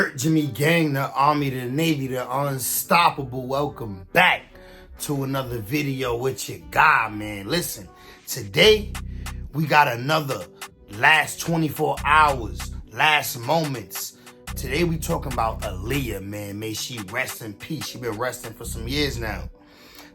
Jimmy Gang, the Army, the Navy, the Unstoppable. Welcome back to another video with your guy, man. Listen, today we got another last 24 hours, last moments. Today we talking about Aaliyah, man. May she rest in peace. She been resting for some years now.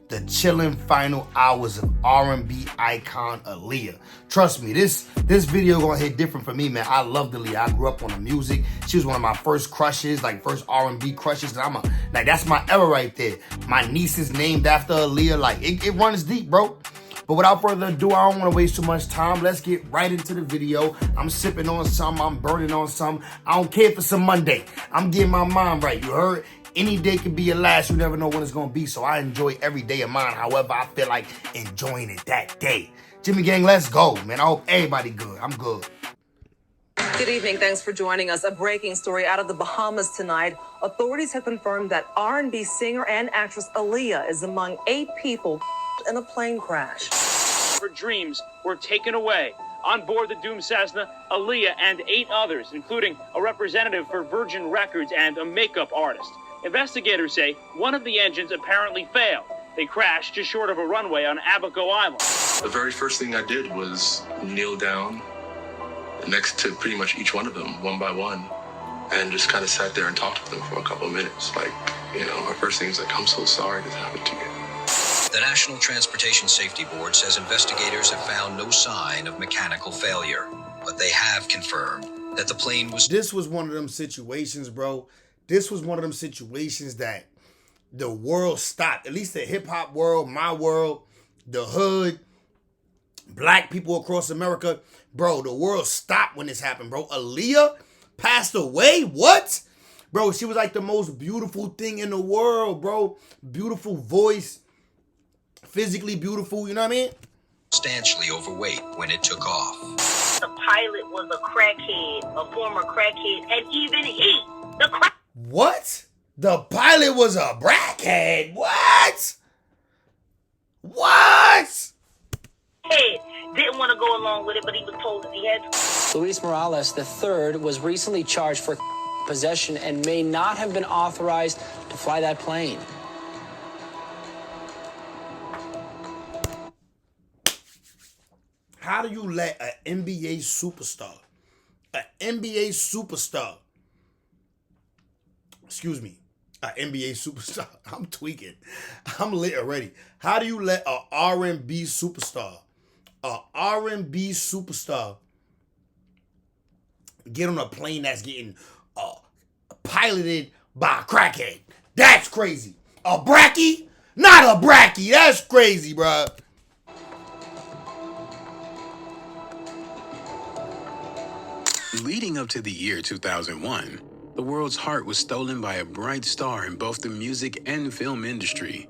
The chilling final hours of R&B icon Aaliyah. Trust me, this video gonna hit different for me, man. I loved Aaliyah. I grew up on the music. She was one of my first crushes, like first R&B crushes. And that's my era right there. My niece is named after Aaliyah. Like it runs deep, bro. But without further ado, I don't want to waste too much time. Let's get right into the video. I'm sipping on some. I'm burning on some. I don't care if it's a Monday. I'm getting my mind right. You heard? Any day can be your last. You never know when it's going to be. So I enjoy every day of mine. However, I feel like enjoying it that day. Jimmy Gang, let's go, man. I hope everybody good. I'm good. Good evening. Thanks for joining us. A breaking story out of the Bahamas tonight. Authorities have confirmed that R&B singer and actress Aaliyah is among 8 people in a plane crash. Her dreams were taken away. On board the doomed Cessna, Aaliyah and 8 others, including a representative for Virgin Records and a makeup artist. Investigators say one of the engines apparently failed. They crashed just short of a runway on Abaco Island. The very first thing I did was kneel down next to pretty much each one of them, one by one, and just kind of sat there and talked to them for a couple of minutes. Like, you know, my first thing is like, I'm so sorry this happened to you. The National Transportation Safety Board says investigators have found no sign of mechanical failure, but they have confirmed that the plane was... This was one of them situations, bro. This was one of them situations that the world stopped. At least the hip-hop world, my world, the hood, black people across America. Bro, the world stopped when this happened, bro. Aaliyah passed away? What? Bro, she was like the most beautiful thing in the world, bro. Beautiful voice. Physically beautiful, you know what I mean? Substantially overweight when it took off. The pilot was a crackhead, a former crackhead, and even he, the crack... What? The pilot was a crackhead? What? What? Didn't want to go along with it, but he was told that he had to. Luis Morales III was recently charged for possession and may not have been authorized to fly that plane. How do you let an NBA superstar, an NBA superstar, I'm tweaking, I'm lit already. How do you let an R&B superstar, get on a plane that's getting piloted by a crackhead? That's crazy. A bracky? Not a bracky. That's crazy, bruh. Leading up to the year 2001, the world's heart was stolen by a bright star in both the music and film industry.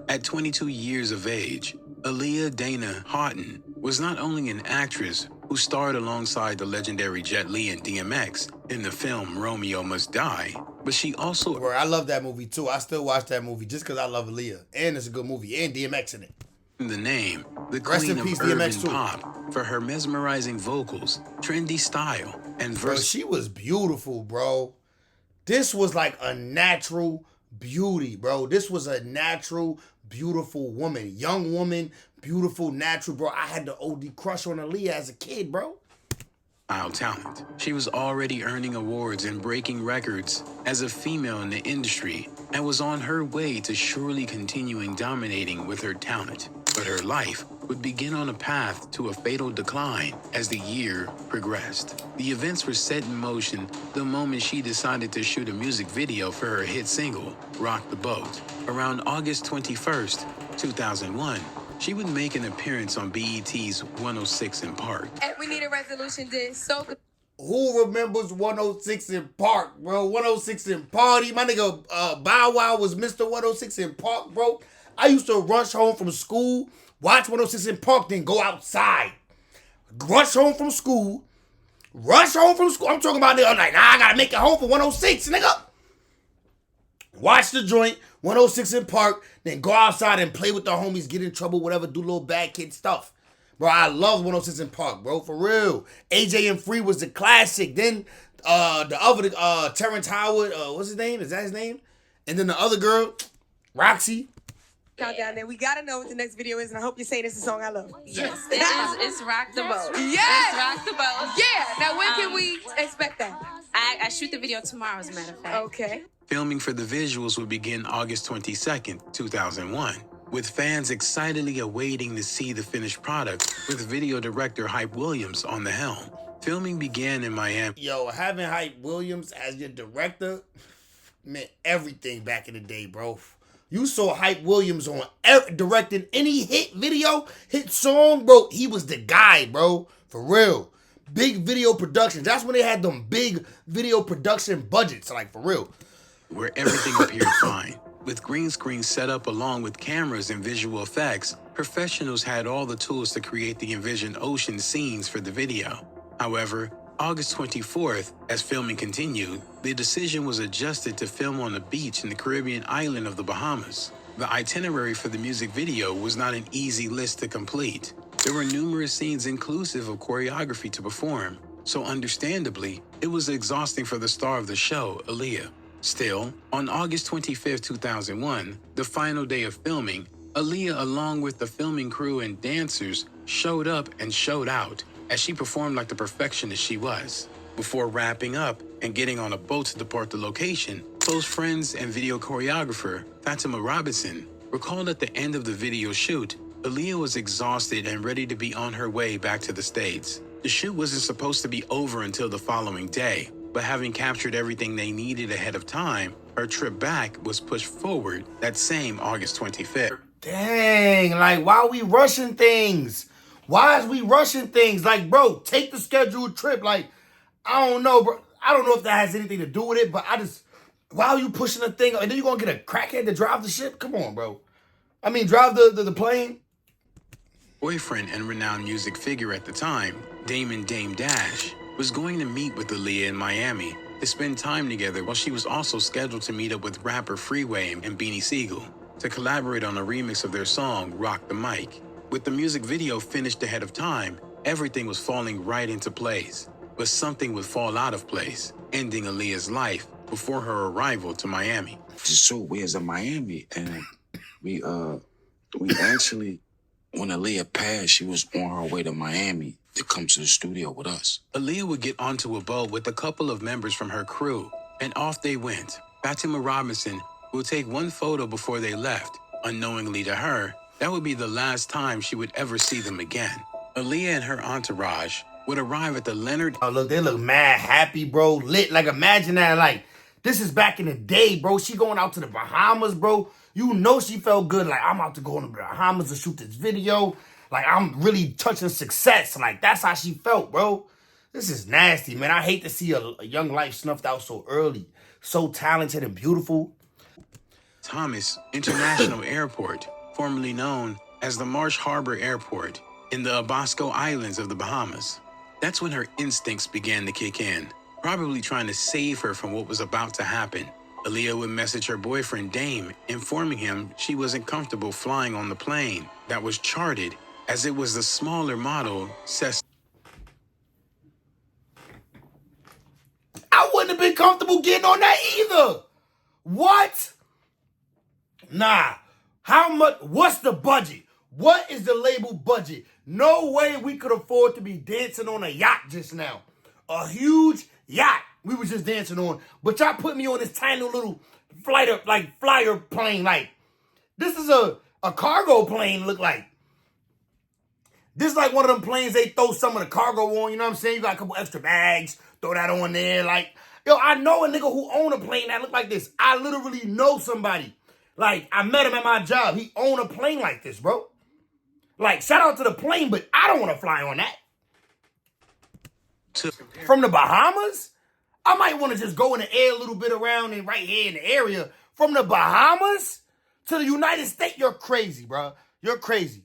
At 22 years of age, Aaliyah Dana Houghton was not only an actress who starred alongside the legendary Jet Li and DMX in the film Romeo Must Die, but she also... Bro, I love that movie too. I still watch that movie just because I love Aaliyah. And it's a good movie. And DMX in it. The name, the Rest queen in of peace, urban DMX too. pop, for her mesmerizing vocals, trendy style, and Bro, she was beautiful, bro. This was like a natural beauty, bro. This was a natural, beautiful woman. Young woman, beautiful, natural, bro. I had the OD crush on Aaliyah as a kid, bro. talent. She was already earning awards and breaking records as a female in the industry and was on her way to surely continuing dominating with her talent. But her life would begin on a path to a fatal decline as the year progressed. The events were set in motion the moment she decided to shoot a music video for her hit single, Rock the Boat. Around August 21st, 2001, she would make an appearance on BET's 106 in Park. And We Need a Resolution did so good. Who remembers 106 in Park, bro? 106 in Party. My nigga Bow Wow was Mr. 106 in Park, bro. I used to rush home from school, watch 106 in Park, then go outside. Rush home from school. I'm talking about nigga, I'm like, nah, I gotta make it home for 106, nigga. Watch the joint, 106 in Park, then go outside and play with the homies, get in trouble, whatever, do little bad kid stuff. Bro, I love 106 in Park, bro, for real. AJ and Free was the classic. Then the other, Terrence Howard, what's his name? Is that his name? And then the other girl, Roxy. Countdown there. We gotta know what the next video is, and I hope you're saying it's a song I love. Yes, it is. It's Rock the Boat. Yes! It's Rock the Boat. Yeah! Now, when can we expect that? I shoot the video tomorrow, as a matter of fact. Okay. Filming for the visuals would begin August 22nd, 2001, with fans excitedly awaiting to see the finished product with video director Hype Williams on the helm. Filming began in Miami. Yo, having Hype Williams as your director meant everything back in the day, bro. You saw Hype Williams on directing any hit video, hit song, bro. He was the guy, bro. For real. Big video productions. That's when they had them big video production budgets, like for real. Where everything appeared fine. With green screen set up along with cameras and visual effects, professionals had all the tools to create the envisioned ocean scenes for the video. However, August 24th, as filming continued, the decision was adjusted to film on a beach in the Caribbean island of the Bahamas. The itinerary for the music video was not an easy list to complete. There were numerous scenes inclusive of choreography to perform, so understandably, it was exhausting for the star of the show, Aaliyah. Still, on August 25th, 2001, the final day of filming, Aaliyah, along with the filming crew and dancers, showed up and showed out, as she performed like the perfectionist she was. Before wrapping up and getting on a boat to depart the location, close friends and video choreographer Fatima Robinson recalled at the end of the video shoot, Aaliyah was exhausted and ready to be on her way back to the States. The shoot wasn't supposed to be over until the following day, but having captured everything they needed ahead of time, her trip back was pushed forward that same August 25th. Dang, like, why are we rushing things? Why is we rushing things? Like, bro, take the scheduled trip. Like, I don't know, bro. I don't know if that has anything to do with it, but why are you pushing the thing? And then you gonna get a crackhead to drive the ship? Come on, bro. I mean, drive the plane? Boyfriend and renowned music figure at the time, Dame Dash, was going to meet with Aaliyah in Miami to spend time together while she was also scheduled to meet up with rapper Freeway and Beanie Siegel to collaborate on a remix of their song, Rock the Mic. With the music video finished ahead of time, everything was falling right into place. But something would fall out of place, ending Aaliyah's life before her arrival to Miami. So we was in Miami, and we actually, when Aaliyah passed, she was on her way to Miami to come to the studio with us. Aaliyah would get onto a boat with a couple of members from her crew, and off they went. Fatima Robinson would take one photo before they left. Unknowingly to her, that would be the last time she would ever see them again. Aaliyah and her entourage would arrive at the Leonard. Oh, look, they look mad happy, bro. Lit. Like, imagine that. Like, this is back in the day, bro. She going out to the Bahamas, bro. You know she felt good. Like, I'm out to go to the Bahamas to shoot this video. Like, I'm really touching success. Like, that's how she felt, bro. This is nasty, man. I hate to see a young life snuffed out so early. So talented and beautiful. Thomas International Airport, formerly known as the Marsh Harbor Airport, in the Abasco Islands of the Bahamas. That's when her instincts began to kick in, probably trying to save her from what was about to happen. Aaliyah would message her boyfriend Dame, informing him she wasn't comfortable flying on the plane that was charted, as it was the smaller model Cessna. I wouldn't have been comfortable getting on that either. What? Nah. How much? What's the budget? What is the label budget? No way we could afford to be dancing on a yacht just now. A huge yacht we was just dancing on. But y'all put me on this tiny little flyer plane. Like, this is a cargo plane, look like. This is like one of them planes they throw some of the cargo on, you know what I'm saying? You got a couple extra bags, throw that on there. Like, yo, I know a nigga who own a plane that look like this. I literally know somebody. Like, I met him at my job. He owned a plane like this, bro. Like, shout out to the plane, but I don't want to fly on that. From the Bahamas? I might want to just go in the air a little bit around and right here in the area. From the Bahamas to the United States, you're crazy, bro. You're crazy.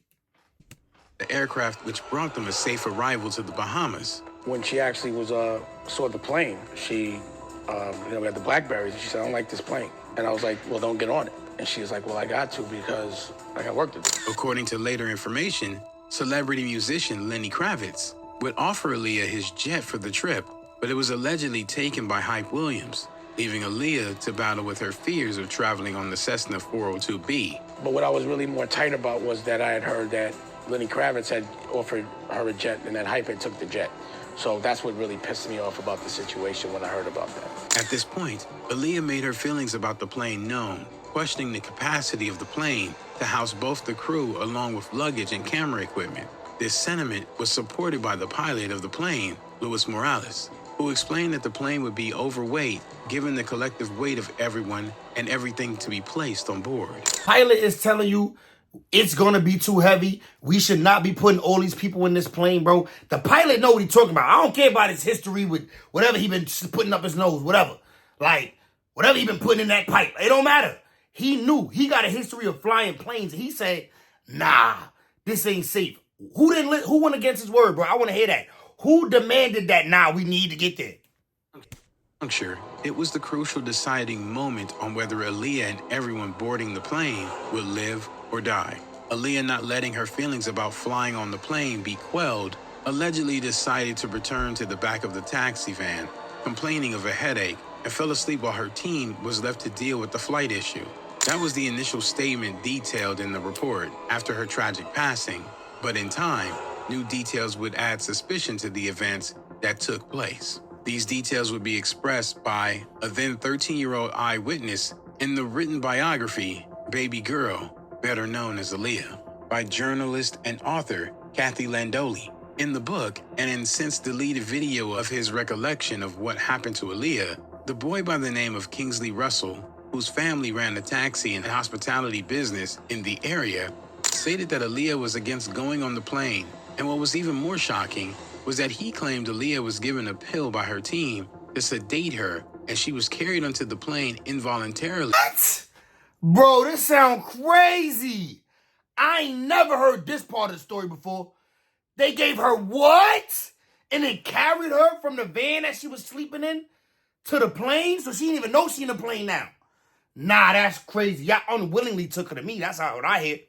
The aircraft which brought them a safe arrival to the Bahamas. When she actually saw the plane, she, we had the Blackberries, and she said, I don't like this plane. And I was like, well, don't get on it. And she was like, well, I got to because I got work to do. According to later information, Celebrity musician Lenny Kravitz would offer Aaliyah his jet for the trip, but it was allegedly taken by Hype Williams, leaving Aaliyah to battle with her fears of traveling on the Cessna 402B. But what I was really more tight about was that I had heard that Lenny Kravitz had offered her a jet and that Hype had took the jet. So that's what really pissed me off about the situation when I heard about that. At this point, Aaliyah made her feelings about the plane known, questioning the capacity of the plane to house both the crew along with luggage and camera equipment. This sentiment was supported by the pilot of the plane, Luis Morales, who explained that the plane would be overweight given the collective weight of everyone and everything to be placed on board. Pilot is telling you it's going to be too heavy. We should not be putting all these people in this plane, bro. The pilot know what he's talking about. I don't care about his history with whatever he been putting up his nose, whatever. Like, whatever he been putting in that pipe. It don't matter. He knew. He got a history of flying planes. He said, nah, this ain't safe. Who went against his word, bro? I want to hear that. Who demanded that? Nah, we need to get there. Juncture, it was the crucial deciding moment on whether Aaliyah and everyone boarding the plane would live or die. Aaliyah, not letting her feelings about flying on the plane be quelled, allegedly decided to return to the back of the taxi van, complaining of a headache, and fell asleep while her team was left to deal with the flight issue. That was the initial statement detailed in the report after her tragic passing, but in time, new details would add suspicion to the events that took place. These details would be expressed by a then 13-year-old eyewitness in the written biography, Baby Girl, better known as Aaliyah, by journalist and author Kathy Landoli. In the book, and in since deleted video of his recollection of what happened to Aaliyah, the boy by the name of Kingsley Russell, whose family ran a taxi and hospitality business in the area, stated that Aaliyah was against going on the plane, and what was even more shocking was that he claimed Aaliyah was given a pill by her team to sedate her, and she was carried onto the plane involuntarily. What? Bro, this sound crazy. I ain't never heard this part of the story before. They gave her what? And then carried her from the van that she was sleeping in to the plane? So she didn't even know she in the plane now. Nah, that's crazy. Y'all unwillingly took her to me. That's what I hear.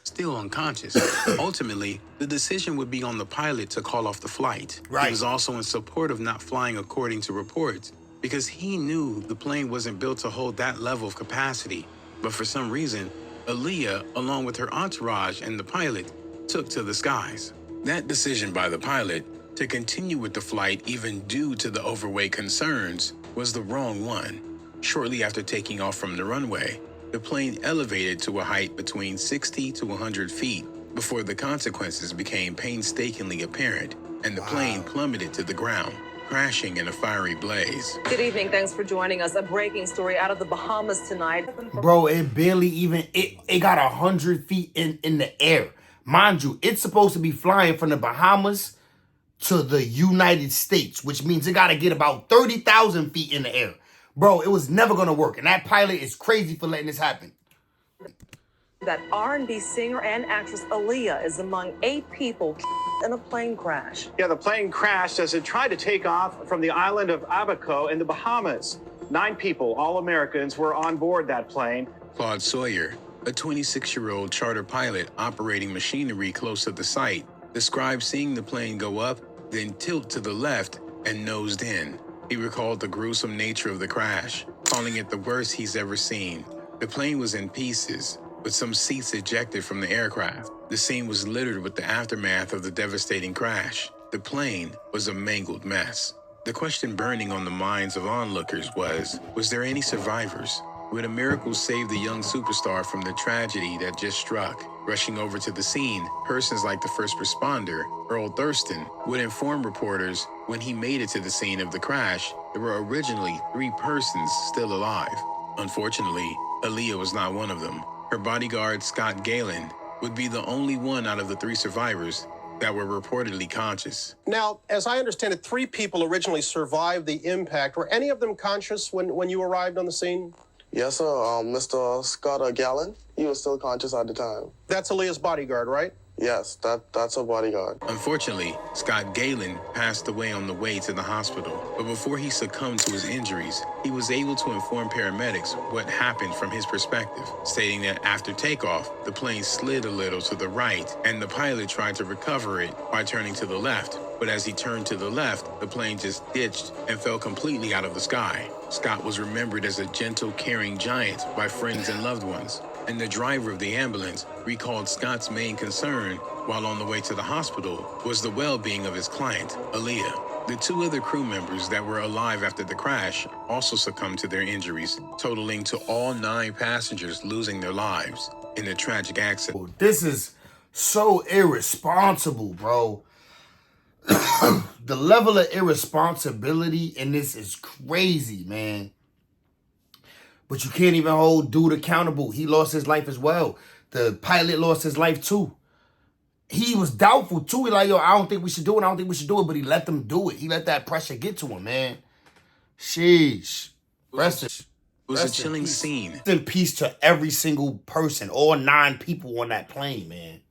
Still unconscious. Ultimately, the decision would be on the pilot to call off the flight. Right. He was also in support of not flying according to reports because he knew the plane wasn't built to hold that level of capacity. But for some reason, Aaliyah, along with her entourage and the pilot, took to the skies. That decision by the pilot to continue with the flight even due to the overweight concerns was the wrong one. Shortly after taking off from the runway, the plane elevated to a height between 60 to 100 feet before the consequences became painstakingly apparent and the plane plummeted to the ground, crashing in a fiery blaze. Good evening. Thanks for joining us. A breaking story out of the Bahamas tonight. Bro, it barely even, it got 100 feet in the air. Mind you, it's supposed to be flying from the Bahamas to the United States, which means it got to get about 30,000 feet in the air. Bro, it was never going to work. And that pilot is crazy for letting this happen. That R&B singer and actress Aaliyah is among 8 people in a plane crash. Yeah, the plane crashed as it tried to take off from the island of Abaco in the Bahamas. 9 people, all Americans, were on board that plane. Claude Sawyer, a 26-year-old charter pilot operating machinery close to the site, described seeing the plane go up, then tilt to the left and nosed in. He recalled the gruesome nature of the crash, calling it the worst he's ever seen. The plane was in pieces, with some seats ejected from the aircraft. The scene was littered with the aftermath of the devastating crash. The plane was a mangled mess. The question burning on the minds of onlookers was there any survivors? Would a miracle save the young superstar from the tragedy that just struck? Rushing over to the scene, persons like the first responder, Earl Thurston, would inform reporters when he made it to the scene of the crash, there were originally 3 persons still alive. Unfortunately, Aaliyah was not one of them. Her bodyguard, Scott Galen, would be the only one out of the 3 survivors that were reportedly conscious. Now, as I understand it, 3 people originally survived the impact. Were any of them conscious when you arrived on the scene? Yes, sir. Mr. Scott Gallen, he was still conscious at the time. That's Aaliyah's bodyguard, right? Yes, that's a bodyguard. Unfortunately, Scott Galen passed away on the way to the hospital, but before he succumbed to his injuries, he was able to inform paramedics what happened from his perspective, stating that after takeoff, the plane slid a little to the right, and the pilot tried to recover it by turning to the left. But as he turned to the left, the plane just ditched and fell completely out of the sky. Scott was remembered as a gentle, caring giant by friends and loved ones, and the driver of the ambulance recalled Scott's main concern while on the way to the hospital was the well-being of his client, Aaliyah. The 2 other crew members that were alive after the crash also succumbed to their injuries, totaling to all 9 passengers losing their lives in the tragic accident. This is so irresponsible, bro. The level of irresponsibility in this is crazy, man. But you can't even hold dude accountable. He lost his life as well. The pilot lost his life too. He was doubtful too. He like, yo, I don't think we should do it. I don't think we should do it. But he let them do it. He let that pressure get to him, man. Sheesh. It was a chilling scene. Rest in peace to every single person. All 9 people on that plane, man.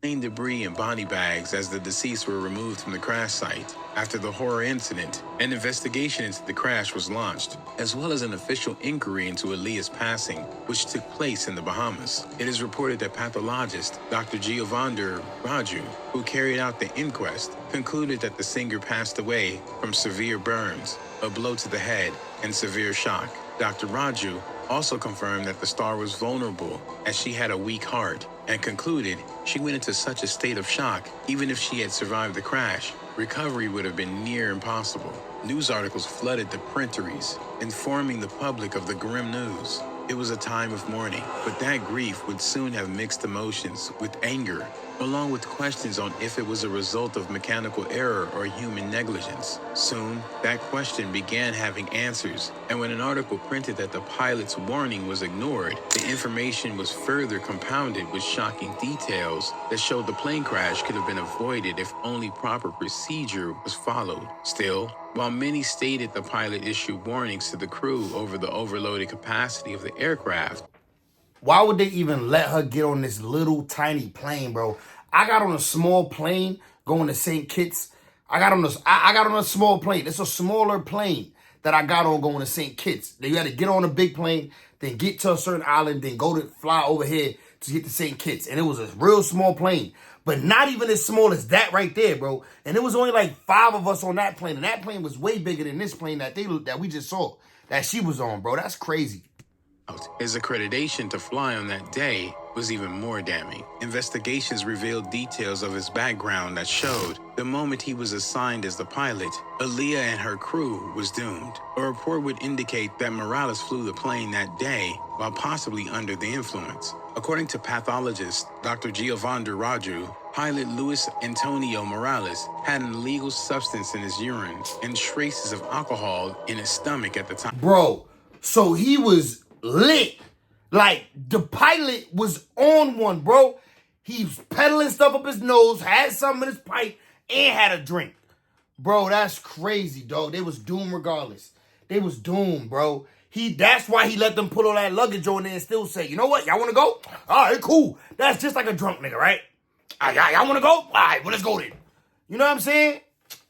Plane debris and body bags as the deceased were removed from the crash site. After the horror incident, an investigation into the crash was launched, as well as an official inquiry into Aaliyah's passing, which took place in the Bahamas. It is reported that pathologist Dr. Giovanni Raju, who carried out the inquest, concluded that the singer passed away from severe burns, a blow to the head, and severe shock. Dr. Raju also confirmed that the star was vulnerable as she had a weak heart, and concluded she went into such a state of shock, even if she had survived the crash, recovery would have been near impossible. News articles flooded the printeries, informing the public of the grim news. It was a time of mourning, but that grief would soon have mixed emotions with anger, along with questions on if it was a result of mechanical error or human negligence. Soon, that question began having answers, and when an article printed that the pilot's warning was ignored, the information was further compounded with shocking details that showed the plane crash could have been avoided if only proper procedure was followed. Still, while many stated the pilot issued warnings to the crew over the overloaded capacity of the aircraft, why would they even let her get on this little tiny plane, bro? I got on a small plane going to St. Kitts. I got on a small plane. It's a smaller plane that I got on going to St. Kitts. Then you had to get on a big plane, then get to a certain island, then fly over here to get to St. Kitts. And it was a real small plane, but not even as small as that right there, bro. And it was only like 5 of us on that plane. And that plane was way bigger than this plane that we just saw, that she was on, bro. That's crazy. His accreditation to fly on that day was even more damning. Investigations revealed details of his background that showed the moment he was assigned as the pilot, Aaliyah and her crew was doomed. A report would indicate that Morales flew the plane that day while possibly under the influence. According to pathologist Dr. Giovanni Raju, pilot Luis Antonio Morales had an illegal substance in his urine and traces of alcohol in his stomach at the time. Bro, so he was lit. Like, the pilot was on one, bro. He was peddling stuff up his nose, had something in his pipe, and had a drink. Bro, that's crazy, dog. They was doomed regardless. They was doomed, bro. That's why he let them put all that luggage on there and still say, you know what, y'all want to go? All right, cool. That's just like a drunk nigga, right? Y'all want to go? All right, well, let's go then. You know what I'm saying?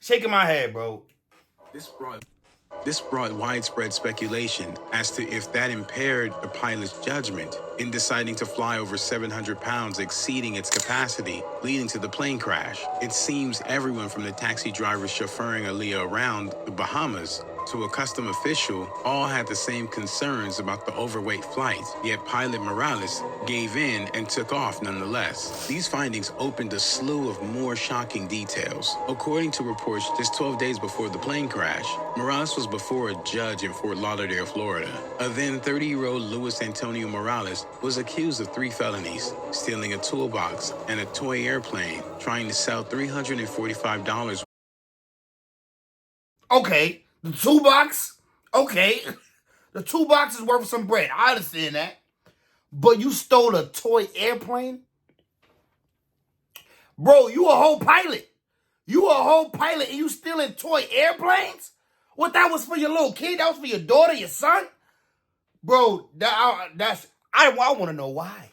Shaking my head, bro. This brought widespread speculation as to if that impaired the pilot's judgment in deciding to fly over 700 pounds, exceeding its capacity, leading to the plane crash. It seems everyone from the taxi driver chauffeuring Aaliyah around the Bahamas to a custom official all had the same concerns about the overweight flight, yet pilot Morales gave in and took off nonetheless. These findings opened a slew of more shocking details. According to reports, just 12 days before the plane crash, Morales was before a judge in Fort Lauderdale, Florida. A then 30-year-old Luis Antonio Morales was accused of 3 felonies, stealing a toolbox and a toy airplane, trying to sell $345. Okay. The toolbox, okay. The toolbox is worth some bread. I understand that. But you stole a toy airplane? Bro, you a whole pilot. You a whole pilot and you stealing toy airplanes? What, that was for your little kid? That was for your daughter, your son? Bro, I want to know why.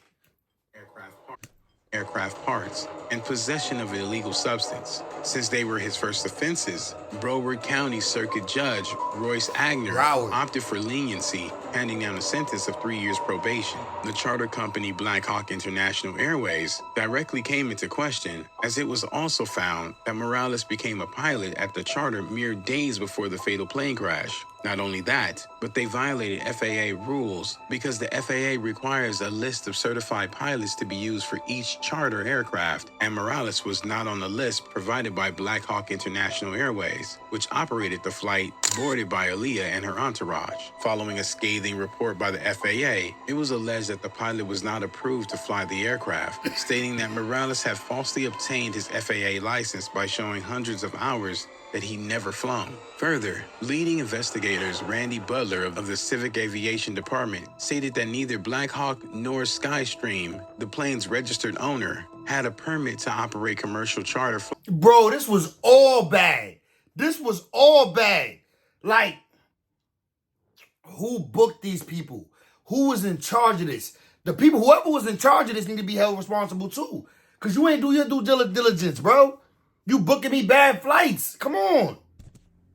aircraft parts, and possession of an illegal substance. Since they were his first offenses, Broward County Circuit Judge Royce Agner opted for leniency, handing down a sentence of 3 years probation. The charter company Black Hawk International Airways directly came into question, as it was also found that Morales became a pilot at the charter mere days before the fatal plane crash. Not only that, but they violated FAA rules because the FAA requires a list of certified pilots to be used for each charter aircraft, and Morales was not on the list provided by Black Hawk International Airways, which operated the flight boarded by Aaliyah and her entourage. Following a scathing report by the FAA, it was alleged that the pilot was not approved to fly the aircraft, stating that Morales had falsely obtained his FAA license by showing hundreds of hours that he never flown. Further, leading investigators Randy Butler of the Civic Aviation Department stated that neither Black Hawk nor Skystream, the plane's registered owner, had a permit to operate commercial charter flights. Bro, this was all bad. This was all bad. Like, who booked these people? Who was in charge of this? The people, whoever was in charge of this, need to be held responsible too. Because you ain't do your due diligence, bro. You booking me bad flights. Come on.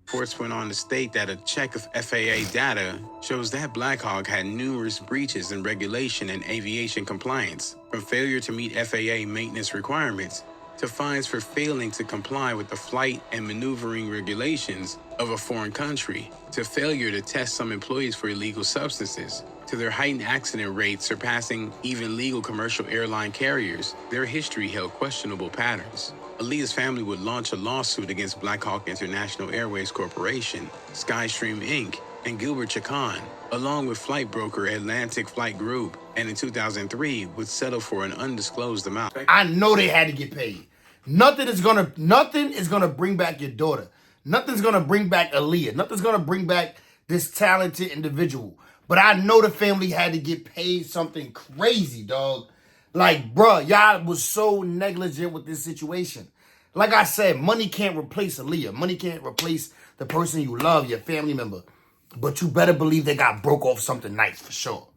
Reports went on to state that a check of FAA data shows that Black Hawk had numerous breaches in regulation and aviation compliance, from failure to meet FAA maintenance requirements to fines for failing to comply with the flight and maneuvering regulations of a foreign country, to failure to test some employees for illegal substances, to their heightened accident rates surpassing even legal commercial airline carriers. Their history held questionable patterns. Aaliyah's family would launch a lawsuit against Black Hawk International Airways Corporation, Skystream Inc., and Gilbert Chacon, along with flight broker Atlantic Flight Group, and in 2003 would settle for an undisclosed amount. I know they had to get paid. Nothing is gonna bring back your daughter. Nothing's gonna bring back Aaliyah. Nothing's gonna bring back this talented individual. But I know the family had to get paid something crazy, dog. Like, bruh, y'all was so negligent with this situation. Like I said, money can't replace Aaliyah. Money can't replace the person you love, your family member. But you better believe they got broke off something nice for sure.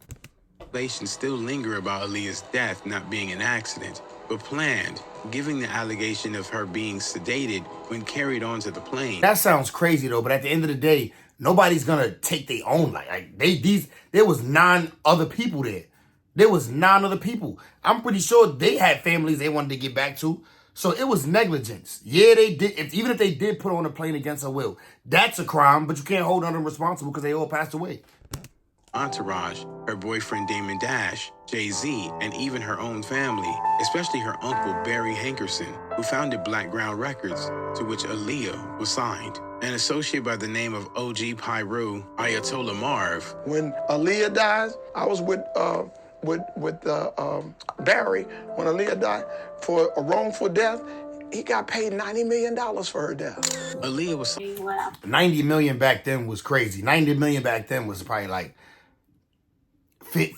Speculations still linger about Aaliyah's death not being an accident, but planned, given the allegation of her being sedated when carried onto the plane. That sounds crazy though, but at the end of the day, nobody's gonna take their own life. Like there was 9 other people there. There was 9 other people. I'm pretty sure they had families they wanted to get back to. So it was negligence. Yeah, they did. Even if they did put on a plane against her will, that's a crime, but you can't hold them responsible because they all passed away. Entourage, her boyfriend Damon Dash, Jay-Z, and even her own family, especially her uncle Barry Hankerson, who founded Black Ground Records, to which Aaliyah was signed. An associate by the name of OG Pyru, Ayatollah Marv. When Aaliyah dies, I was with Barry when Aaliyah died for a wrongful death. He got paid $90 million for her death. Aaliyah was 90 million back then was crazy. 90 million back then was probably like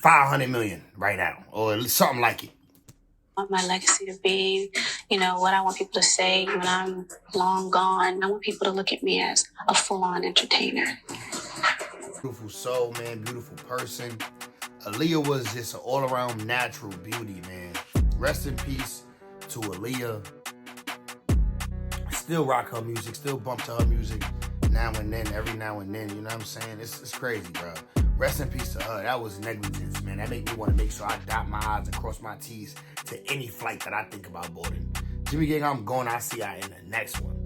500 million right now, or something like it. I want my legacy to be, what I want people to say when I'm long gone. I want people to look at me as a full-on entertainer. Beautiful soul, man. Beautiful person. Aaliyah was just an all-around natural beauty, man. Rest in peace to Aaliyah. Still rock her music, still bump to her music now and then, every now and then, you know what I'm saying? It's crazy, bro. Rest in peace to her. That was negligence, man. That made me want to make sure I dot my I's and cross my T's to any flight that I think about boarding. Jimmy Gang, I'm going. I'll see y'all in the next one.